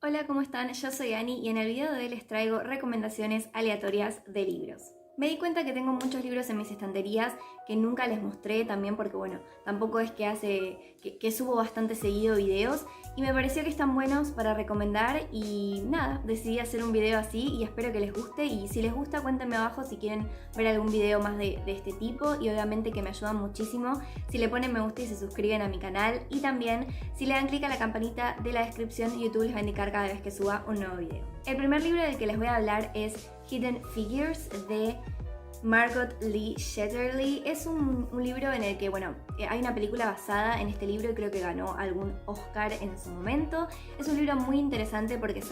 Hola, ¿cómo están? Yo soy Ani y en el video de hoy les traigo recomendaciones aleatorias de libros. Me di cuenta que tengo muchos libros en mis estanterías que nunca les mostré también porque bueno, tampoco es que subo bastante seguido videos y me pareció que están buenos para recomendar y nada, decidí hacer un video así y espero que les guste y si les gusta cuéntenme abajo si quieren ver algún video más de este tipo y obviamente que me ayudan muchísimo si le ponen me gusta y se suscriben a mi canal y también si le dan clic a la campanita de la descripción YouTube les va a indicar cada vez que suba un nuevo video. El primer libro del que les voy a hablar es Hidden Figures de Margot Lee Shetterly. Es un libro en el que, hay una película basada en este libro y creo que ganó algún Oscar en su momento. Es un libro muy interesante porque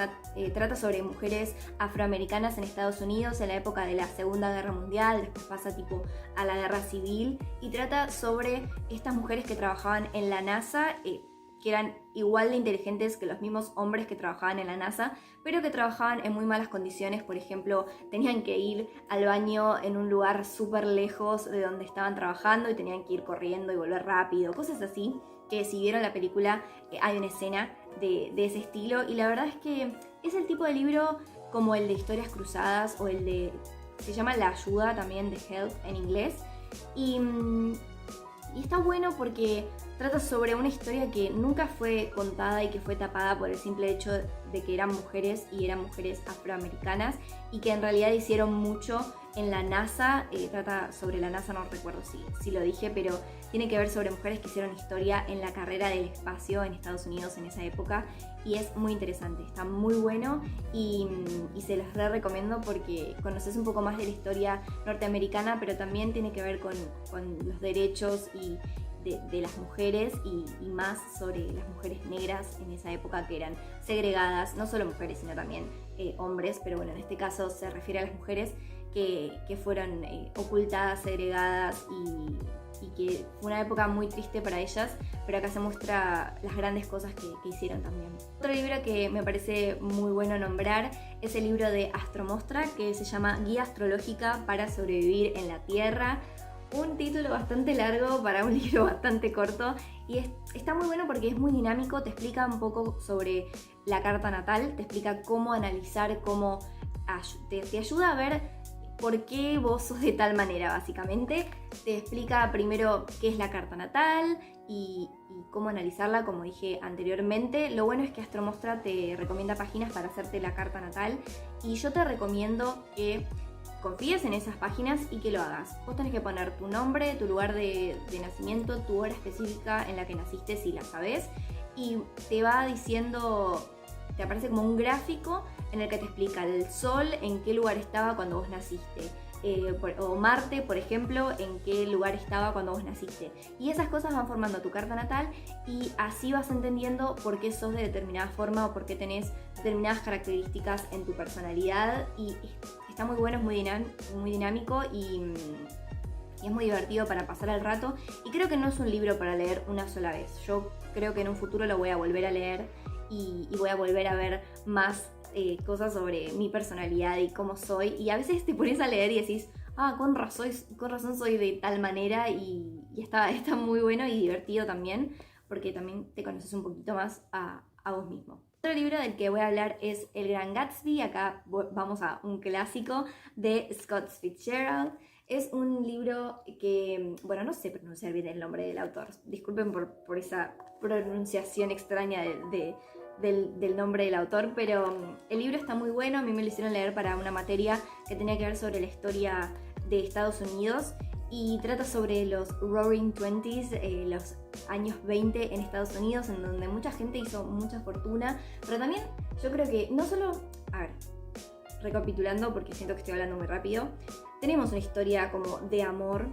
trata sobre mujeres afroamericanas en Estados Unidos en la época de la Segunda Guerra Mundial, después pasa tipo a la Guerra Civil y trata sobre estas mujeres que trabajaban en la NASA, que eran igual de inteligentes que los mismos hombres que trabajaban en la NASA, pero que trabajaban en muy malas condiciones. Por ejemplo, tenían que ir al baño en un lugar súper lejos de donde estaban trabajando y tenían que ir corriendo y volver rápido, cosas así, que si vieron la película hay una escena de ese estilo y la verdad es que es el tipo de libro como el de Historias Cruzadas o el de, se llama La Ayuda también, de Help en inglés, y está bueno porque trata sobre una historia que nunca fue contada y que fue tapada por el simple hecho de que eran mujeres y eran mujeres afroamericanas y que en realidad hicieron mucho en la NASA. Trata sobre la NASA, no recuerdo si lo dije, pero tiene que ver sobre mujeres que hicieron historia en la carrera del espacio en Estados Unidos en esa época y es muy interesante, está muy bueno y se los recomiendo porque conoces un poco más de la historia norteamericana, pero también tiene que ver con los derechos y de las mujeres y más sobre las mujeres negras en esa época que eran segregadas, no solo mujeres sino también hombres, pero bueno, en este caso se refiere a las mujeres que fueron ocultadas, segregadas y que fue una época muy triste para ellas, pero acá se muestra las grandes cosas que hicieron también. Otro libro que me parece muy bueno nombrar es el libro de Astromostra, que se llama Guía Astrológica para sobrevivir en la Tierra. Un título bastante largo para un libro bastante corto y está muy bueno porque es muy dinámico, te explica un poco sobre la carta natal, te explica cómo analizar, te ayuda a ver por qué vos sos de tal manera básicamente, te explica primero qué es la carta natal y cómo analizarla como dije anteriormente. Lo bueno es que Astromostra te recomienda páginas para hacerte la carta natal y yo te recomiendo que confíes en esas páginas y que lo hagas. Vos tenés que poner tu nombre, tu lugar de nacimiento, tu hora específica en la que naciste si la sabés y te va diciendo, te aparece como un gráfico en el que te explica el sol en qué lugar estaba cuando vos naciste. O Marte, por ejemplo, en qué lugar estaba cuando vos naciste. Y esas cosas van formando tu carta natal y así vas entendiendo por qué sos de determinada forma o por qué tenés determinadas características en tu personalidad. Y está muy bueno, es muy dinámico y es muy divertido para pasar el rato. Y creo que no es un libro para leer una sola vez. Yo creo que en un futuro lo voy a volver a leer y voy a volver a ver más cosas sobre mi personalidad y cómo soy, y a veces te pones a leer y decís, con razón soy de tal manera y está muy bueno y divertido también, porque también te conoces un poquito más a vos mismo. Otro libro del que voy a hablar es El Gran Gatsby. Acá vamos a un clásico de Scott Fitzgerald. Es un libro que, no sé pronunciar bien el nombre del autor, disculpen por esa pronunciación extraña del nombre del autor, pero el libro está muy bueno. A mí me lo hicieron leer para una materia que tenía que ver sobre la historia de Estados Unidos y trata sobre los Roaring Twenties, los años 20 en Estados Unidos, en donde mucha gente hizo mucha fortuna, pero también yo creo que no solo, recapitulando porque siento que estoy hablando muy rápido, tenemos una historia como de amor.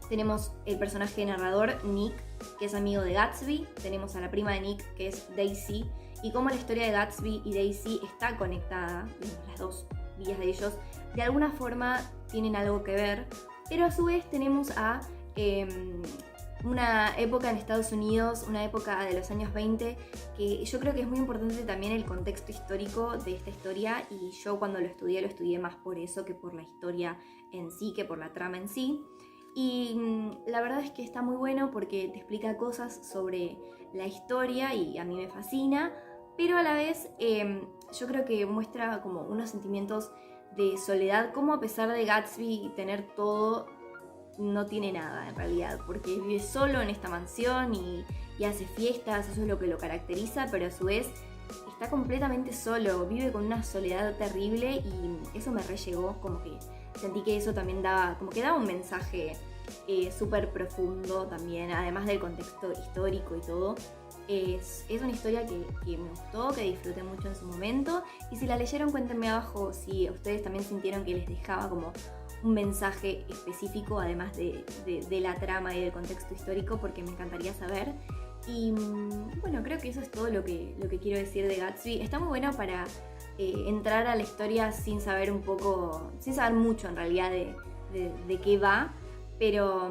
Tenemos el personaje narrador, Nick, que es amigo de Gatsby. Tenemos a la prima de Nick, que es Daisy. Y cómo la historia de Gatsby y Daisy está conectada, las dos vidas de ellos, de alguna forma tienen algo que ver. Pero a su vez tenemos a una época en Estados Unidos, una época de los años 20, que yo creo que es muy importante también el contexto histórico de esta historia. Y yo cuando lo estudié más por eso que por la historia en sí, que por la trama en sí. Y la verdad es que está muy bueno porque te explica cosas sobre la historia y a mí me fascina, pero a la vez yo creo que muestra como unos sentimientos de soledad, como a pesar de Gatsby tener todo, no tiene nada en realidad, porque vive solo en esta mansión y hace fiestas, eso es lo que lo caracteriza, pero a su vez está completamente solo, vive con una soledad terrible y eso me re llegó, como que sentí que eso también daba, como que daba un mensaje súper profundo también, además del contexto histórico y todo. Es una historia que me gustó, que disfruté mucho en su momento, y si la leyeron cuéntenme abajo si ustedes también sintieron que les dejaba como un mensaje específico, además de la trama y del contexto histórico, porque me encantaría saber. Y bueno, creo que eso es todo lo que quiero decir de Gatsby. Está muy bueno para entrar a la historia sin saber mucho en realidad de qué va, pero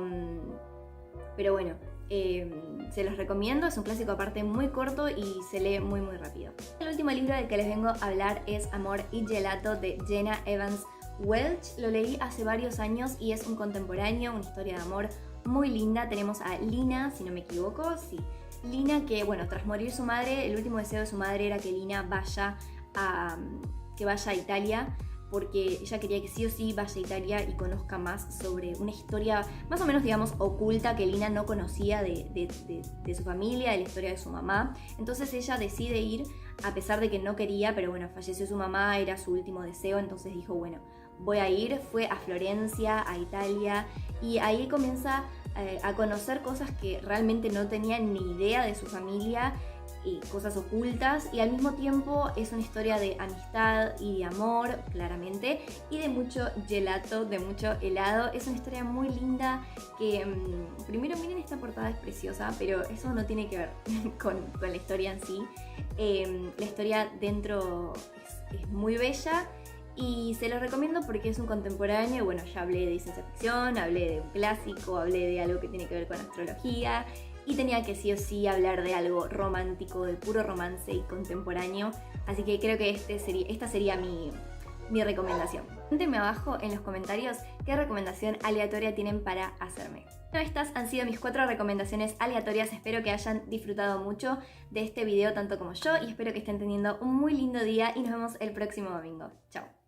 bueno, se los recomiendo, es un clásico aparte muy corto y se lee muy muy rápido. El último libro del que les vengo a hablar es Amor y Gelato de Jenna Evans Welch. Lo leí hace varios años y es un contemporáneo, una historia de amor muy linda. Tenemos a Lina, si no me equivoco, sí. Lina que, bueno, tras morir su madre, el último deseo de su madre era que Lina vaya a Italia, porque ella quería que sí o sí vaya a Italia y conozca más sobre una historia más o menos, digamos, oculta que Lina no conocía de su familia, de la historia de su mamá. Entonces ella decide ir, a pesar de que no quería, pero bueno, falleció su mamá, era su último deseo, entonces dijo, bueno, voy a ir. Fue a Florencia, a Italia, y ahí comienza a conocer cosas que realmente no tenía ni idea de su familia, y cosas ocultas, y al mismo tiempo es una historia de amistad y de amor, claramente, y de mucho gelato, de mucho helado. Es una historia muy linda que, primero miren, esta portada es preciosa, pero eso no tiene que ver con la historia en sí. La historia dentro es muy bella y se los recomiendo porque es un contemporáneo. Bueno, ya hablé de ciencia ficción, hablé de un clásico, hablé de algo que tiene que ver con astrología, y tenía que sí o sí hablar de algo romántico, de puro romance y contemporáneo. Así que creo que esta sería mi recomendación. Cuéntenme abajo en los comentarios qué recomendación aleatoria tienen para hacerme. Bueno, estas han sido mis 4 recomendaciones aleatorias. Espero que hayan disfrutado mucho de este video tanto como yo, y espero que estén teniendo un muy lindo día y nos vemos el próximo domingo. Chao.